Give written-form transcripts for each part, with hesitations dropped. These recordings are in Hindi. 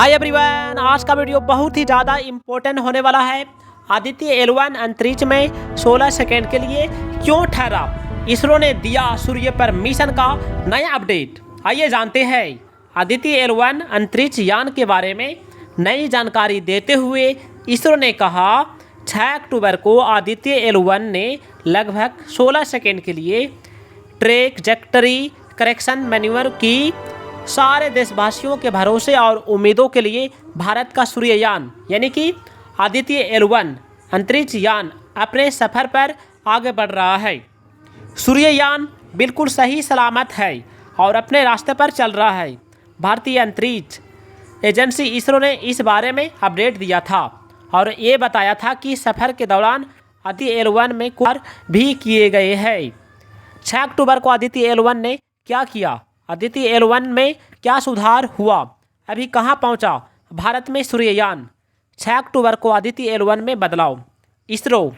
हाय एवरीवन, आज का वीडियो बहुत ही ज़्यादा इम्पोर्टेंट होने वाला है। आदित्य L1 अंतरिक्ष में 16 सेकंड के लिए क्यों ठहरा? इसरो ने दिया सूर्य पर मिशन का नया अपडेट। आइए जानते हैं आदित्य L1 अंतरिक्ष यान के बारे में नई जानकारी देते हुए इसरो ने कहा 6 अक्टूबर को आदित्य L1 ने लगभग 16 सेकंड के लिए ट्रैजेक्टरी करेक्शन मैन्यूवर की सारे देशवासियों के भरोसे और उम्मीदों के लिए भारत का सूर्ययान यानी कि आदित्य L1 अंतरिक्ष यान अपने सफ़र पर आगे बढ़ रहा है। सूर्ययान बिल्कुल सही सलामत है और अपने रास्ते पर चल रहा है। भारतीय अंतरिक्ष एजेंसी इसरो ने इस बारे में अपडेट दिया था और ये बताया था कि सफ़र के दौरान आदित्य L1 में कुछ भी किए गए हैं। 6 अक्टूबर को आदित्य L1 ने क्या किया? आदित्य L1 में क्या सुधार हुआ? अभी कहां पहुंचा भारत में सूर्ययान? 6 अक्टूबर को आदित्य L1 में बदलाव। इसरो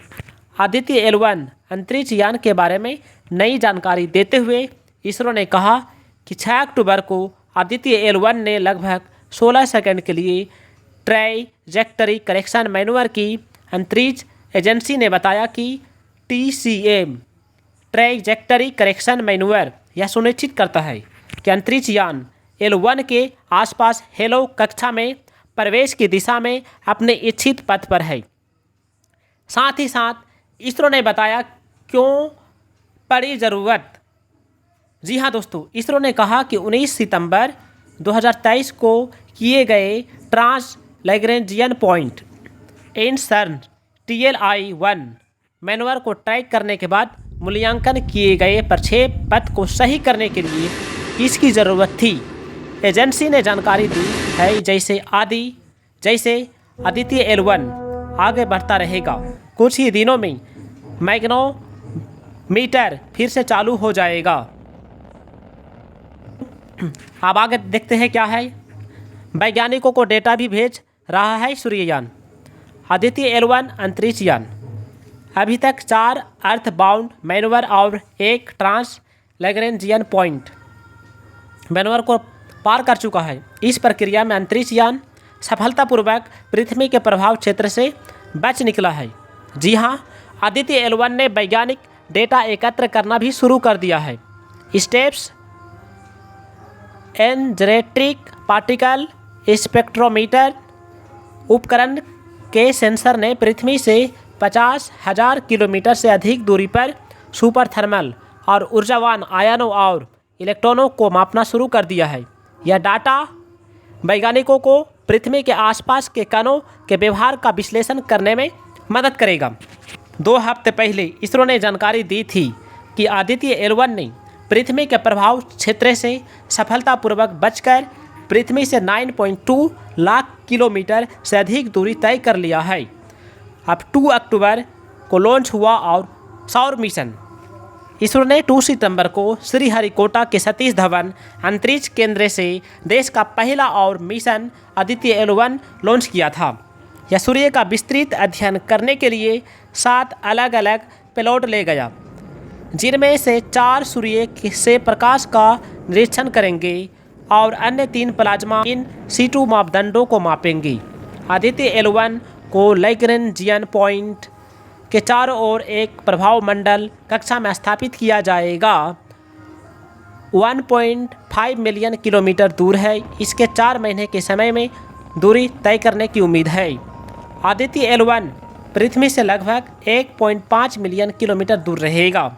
आदित्य L1 अंतरिक्ष यान के बारे में नई जानकारी देते हुए इसरो ने कहा कि 6 अक्टूबर को आदित्य L1 ने लगभग 16 सेकंड के लिए ट्रैजेक्टरी करेक्शन मैन्यूवर की। अंतरिक्ष एजेंसी ने बताया कि TCM ट्रैजेक्टरी करेक्शन मैन्यूवर यह सुनिश्चित करता है कि अंतरिक्ष यान L1 के आसपास हेलो कक्षा में प्रवेश की दिशा में अपने इच्छित पथ पर है। साथ ही साथ इसरो ने बताया क्यों पड़ी ज़रूरत। जी हाँ दोस्तों, इसरो ने कहा कि 19 सितंबर 2023 को किए गए ट्रांस लैग्रेंजियन पॉइंट इन सर्न TLI-1 मैन्यूवर को ट्रैक करने के बाद मूल्यांकन किए गए प्रक्षेप पथ को सही करने के लिए इसकी ज़रूरत थी। एजेंसी ने जानकारी दी है जैसे आदित्य L1 आगे बढ़ता रहेगा, कुछ ही दिनों में मैग्नेटोमीटर फिर से चालू हो जाएगा। अब आगे देखते हैं क्या है। वैज्ञानिकों को डेटा भी भेज रहा है सूर्ययान। आदित्य L1 अंतरिक्ष यान अभी तक 4 अर्थ बाउंड मैन्यूवर और 1 ट्रांस लैग्रेंजियन पॉइंट मैन्यूवर को पार कर चुका है। इस प्रक्रिया में अंतरिक्ष यान सफलतापूर्वक पृथ्वी के प्रभाव क्षेत्र से बच निकला है। जी हाँ, आदित्य L1 ने वैज्ञानिक डेटा एकत्र करना भी शुरू कर दिया है। स्टेप्स एनर्जेटिक पार्टिकल स्पेक्ट्रोमीटर उपकरण के सेंसर ने पृथ्वी से 50,000 किलोमीटर से अधिक दूरी पर सुपर थर्मल और ऊर्जावान आयनों और इलेक्ट्रॉनों को मापना शुरू कर दिया है। यह डाटा वैज्ञानिकों को पृथ्वी के आसपास के कणों के व्यवहार का विश्लेषण करने में मदद करेगा। 2 हफ्ते पहले इसरो ने जानकारी दी थी कि आदित्य L1 ने पृथ्वी के प्रभाव क्षेत्र से सफलतापूर्वक बचकर पृथ्वी से 9.2 लाख किलोमीटर से अधिक दूरी तय कर लिया है। अब 2 अक्टूबर को लॉन्च हुआ और सौर मिशन। इसरो ने 2 सितंबर को श्रीहरिकोटा के सतीश धवन अंतरिक्ष केंद्र से देश का पहला और मिशन आदित्य L1 लॉन्च किया था। यह सूर्य का विस्तृत अध्ययन करने के लिए 7 अलग अलग पेलोड ले गया, जिनमें से 4 सूर्य से प्रकाश का निरीक्षण करेंगे और अन्य 3 प्लाज्मा इन सीटू मापदंडों को मापेंगे। आदित्य L1 को लैग्रेंजियन पॉइंट के चारों ओर एक प्रभाव मंडल कक्षा में स्थापित किया जाएगा। 1.5 मिलियन किलोमीटर दूर है। इसके 4 महीने के समय में दूरी तय करने की उम्मीद है। आदित्य L1 पृथ्वी से लगभग 1.5 मिलियन किलोमीटर दूर रहेगा,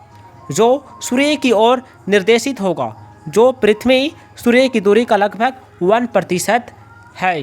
जो सूर्य की ओर निर्देशित होगा, जो पृथ्वी सूर्य की दूरी का लगभग 1% है।